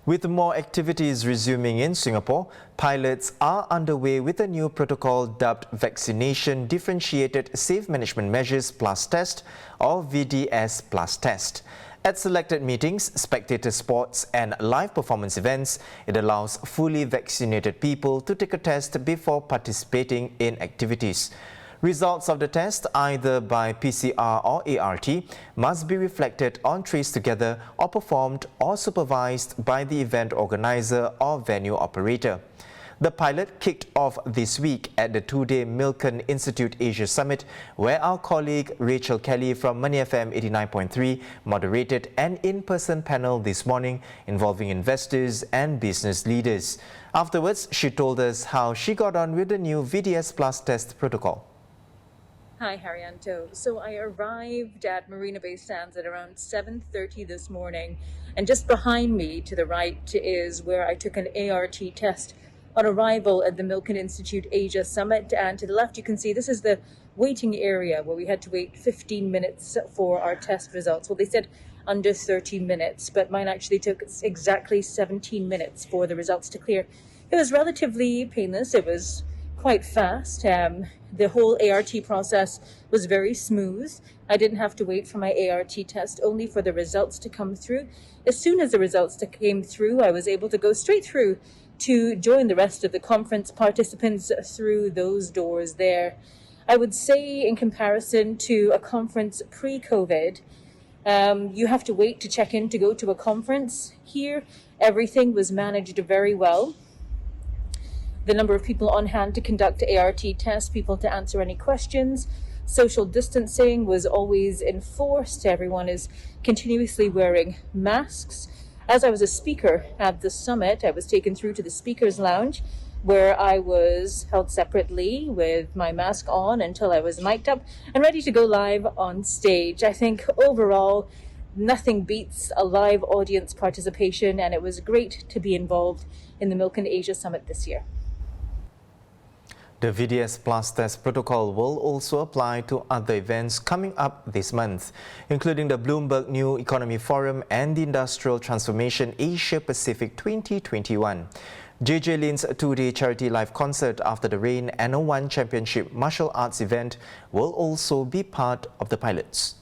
With more activities resuming in Singapore, pilots are underway with a new protocol dubbed Vaccination-Differentiated Safe Management Measures Plus Test or VDS Plus Test. At selected meetings, spectator sports and live performance events, it allows fully vaccinated people to take a test before participating in activities. Results of the test, either by PCR or ART, must be reflected on Trace Together or performed or supervised by the event organizer or venue operator. The pilot kicked off this week at the two-day Milken Institute Asia Summit, where our colleague Rachel Kelly from Money FM 89.3 moderated an in-person panel this morning involving investors and business leaders. Afterwards, she told us how she got on with the new VDS Plus test protocol. Hi, Haryanto. So I arrived at Marina Bay Sands at around 7:30 this morning, and just behind me to the right is where I took an ART test on arrival at the Milken Institute Asia Summit, and to the left you can see this is the waiting area where we had to wait 15 minutes for our test results. Well, they said under 30 minutes, but mine actually took exactly 17 minutes for the results to clear. It was relatively painless. It was quite fast. The whole ART process was very smooth. I didn't have to wait for my ART test, only for the results to come through. As soon as the results came through, I was able to go straight through to join the rest of the conference participants through those doors there. I would say, in comparison to a conference pre-COVID, you have to wait to check in to go to a conference. Here, everything was managed very well. The number of people on hand to conduct ART tests, people to answer any questions. Social distancing was always enforced. Everyone is continuously wearing masks. As I was a speaker at the summit, I was taken through to the speaker's lounge, where I was held separately with my mask on until I was mic'd up and ready to go live on stage. I think overall, nothing beats a live audience participation, and it was great to be involved in the Milken Asia Summit this year. The VDS Plus test protocol will also apply to other events coming up this month, including the Bloomberg New Economy Forum and the Industrial Transformation Asia Pacific 2021. JJ Lin's two-day charity live concert after the rain and a One Championship martial arts event will also be part of the pilots.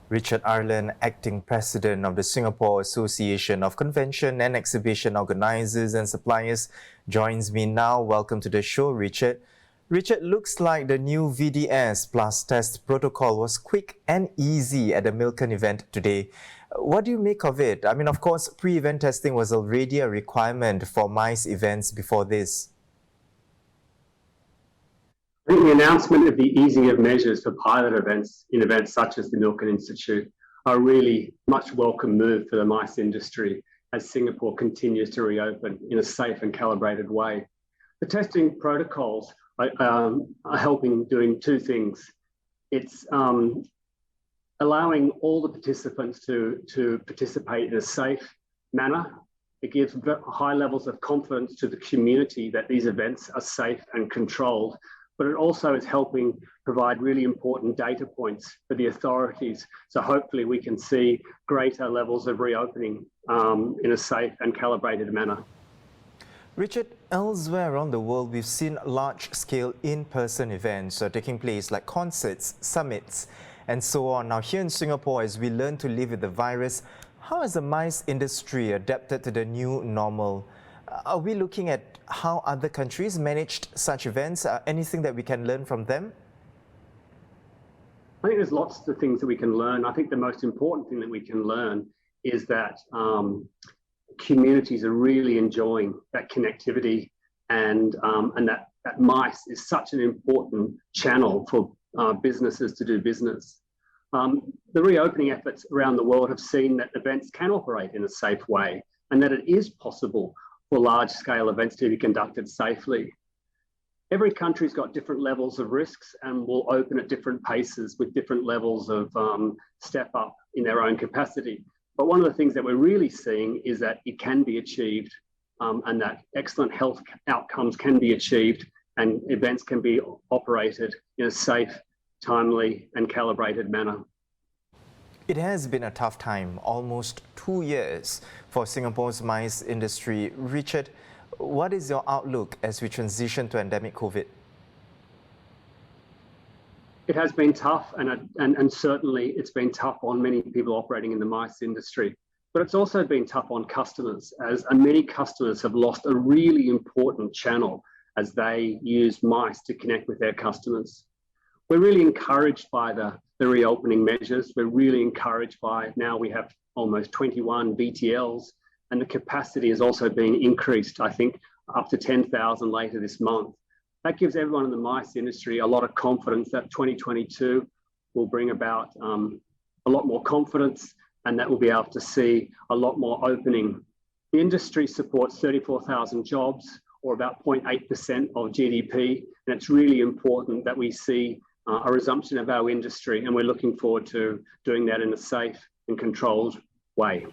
Richard Arlen, Acting President of the Singapore Association of Convention and Exhibition Organisers and Suppliers, joins me now. Welcome to the show, Richard. Richard, looks like the new VDS Plus test protocol was quick and easy at the Milken event today. What do you make of it? I mean, of course, pre-event testing was already a requirement for MICE events before this. I think the announcement of the easing of measures for pilot events in events such as the Milken Institute are really much welcome move for the MICE industry as Singapore continues to reopen in a safe and calibrated way. The testing protocols are helping doing two things. It's allowing all the participants to participate in a safe manner. It gives high levels of confidence to the community that these events are safe and controlled. But it also is helping provide really important data points for the authorities. So hopefully we can see greater levels of reopening in a safe and calibrated manner. Richard, elsewhere around the world, we've seen large-scale in-person events taking place like concerts, summits, and so on. Now here in Singapore, as we learn to live with the virus, how has the MICE industry adapted to the new normal? Are we looking at how other countries managed such events? Anything that we can learn from them? I think there's lots of things that we can learn. I think the most important thing that we can learn is that communities are really enjoying that connectivity and that MICE is such an important channel for businesses to do business. The reopening efforts around the world have seen that events can operate in a safe way and that it is possible for large-scale events to be conducted safely. Every country's got different levels of risks and will open at different paces with different levels of step up in their own capacity. But one of the things that we're really seeing is that it can be achieved and that excellent health outcomes can be achieved and events can be operated in a safe, timely and calibrated manner. It has been a tough time, almost 2 years for Singapore's mice industry. Richard, what is your outlook as we transition to endemic COVID? It has been tough, and certainly it's been tough on many people operating in the mice industry. But it's also been tough on customers, as many customers have lost a really important channel as they use mice to connect with their customers. We're really encouraged by the reopening measures. We're really encouraged by now we have almost 21 VTLs, and the capacity has also been increased, I think, up to 10,000 later this month. That gives everyone in the mice industry a lot of confidence that 2022 will bring about a lot more confidence, and that we'll be able to see a lot more opening. The industry supports 34,000 jobs, or about 0.8% of GDP, and it's really important that we see a resumption of our industry, and we're looking forward to doing that in a safe and controlled way.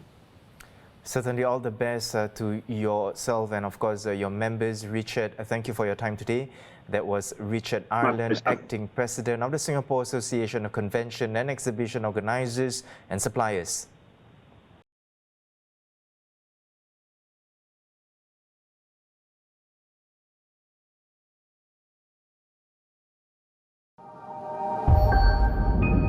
Certainly all the best to yourself and of course your members. Richard, thank you for your time today. That was Richard Ireland, Acting President of the Singapore Association of Convention and Exhibition Organisers and Suppliers.